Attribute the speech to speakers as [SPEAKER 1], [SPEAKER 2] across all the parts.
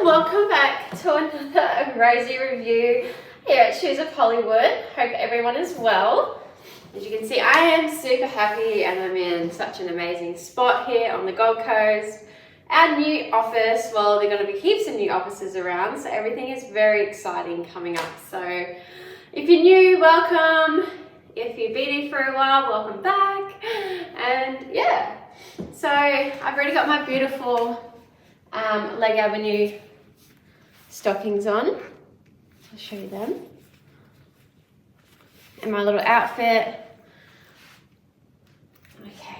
[SPEAKER 1] welcome back to another Rosie review here at Shoes of Hollywood. Hope everyone is well. As you can see, I am super happy and I'm in such an amazing spot here on the Gold Coast. Our new office, well, there are going to be heaps of new offices around, so everything is very exciting coming up. So if you're new, welcome. If you've been here for a while, welcome back. And yeah, so I've already got my beautiful Leg Avenue stockings on. I'll show you them. And my little outfit. Okay.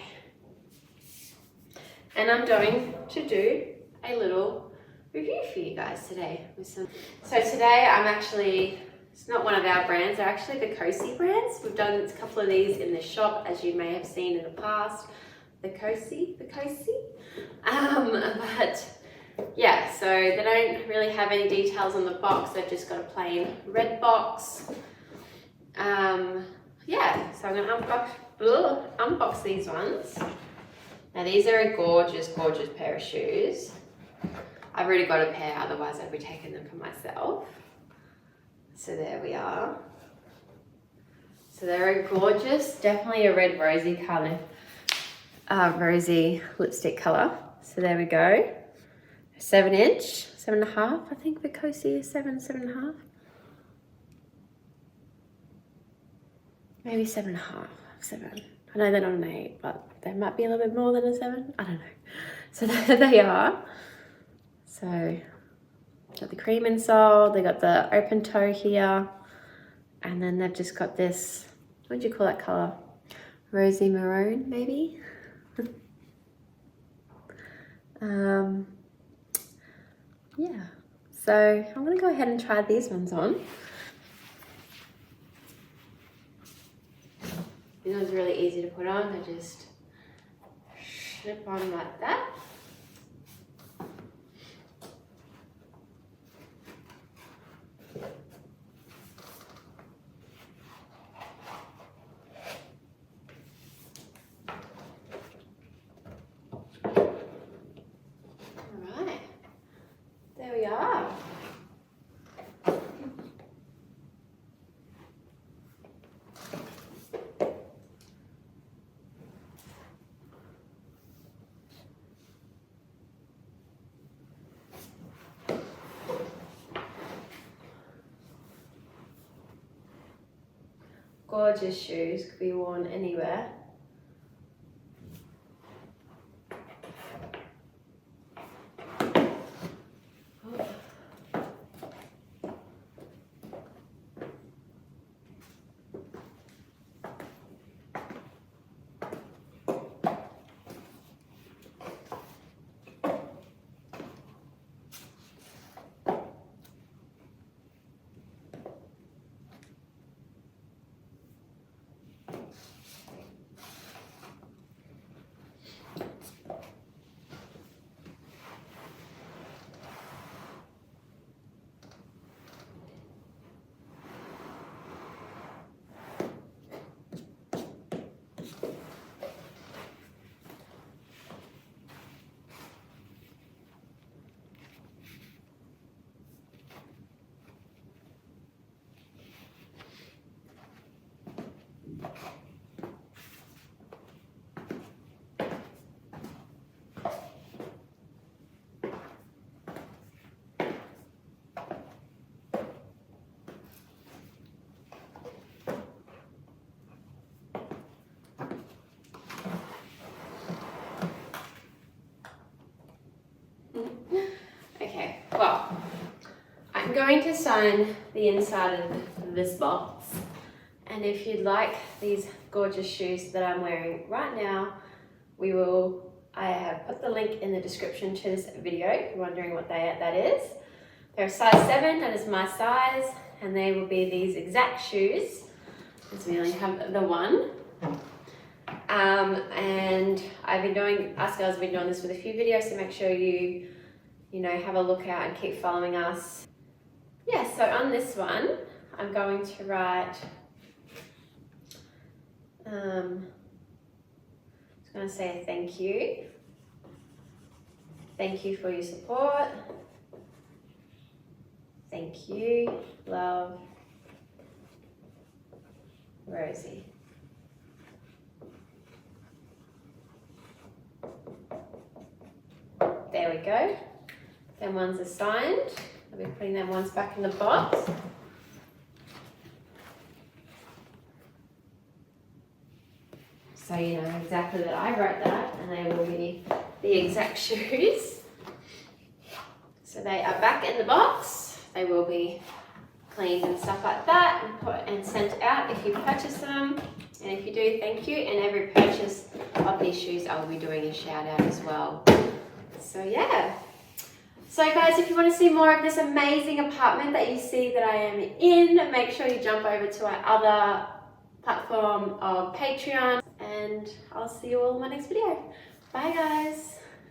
[SPEAKER 1] And I'm going to do a little review for you guys today. So today I'm actually, it's not one of our brands, they're actually Vocosi brands. We've done a couple of these in the shop, as you may have seen in the past. Vocosi. But yeah, so they don't really have any details on the box. They've just got a plain red box. Yeah, so I'm gonna unbox these ones. Now these are a gorgeous, gorgeous pair of shoes. I've already got a pair, otherwise I'd be taking them for myself. So there we are. So they're a gorgeous, definitely a red rosy colour, rosy lipstick colour. So there we go. 7-inch, 7.5, I think Vocosi is 7.5. Maybe 7.5, 7. I know they're not an 8, but they might be a little bit more than a 7. I don't know. So there they are. So got the cream insole, they got the open toe here, and then they've just got this, what do you call that colour? Rosy maroon, maybe? Yeah, so I'm gonna go ahead and try these ones on. These ones are really easy to put on. They just slip on like that. There we are. Gorgeous shoes, could be worn anywhere. Okay, well, I'm going to sign the inside of this box, and if you'd like these gorgeous shoes that I'm wearing right now, I have put the link in the description to this video if you're wondering what that is. They're a size 7, that is my size, and they will be these exact shoes, as we only have the one. And us girls have been doing this with a few videos, so make sure you have a look out and keep following us. Yeah, so on this one, I'm going to write, I'm just going to say a thank you. Thank you for your support. Thank you, love, Rosie. There we go. Them ones are signed. I'll be putting them ones back in the box. So you know exactly that I wrote that, and they will be the exact shoes. So they are back in the box. They will be cleaned and stuff like that, and put and sent out if you purchase them. And if you do, thank you. And every purchase of these shoes, I will be doing a shout out as well. So yeah. So guys, if you want to see more of this amazing apartment that you see that I am in, make sure you jump over to our other platform of Patreon, and I'll see you all in my next video. Bye guys.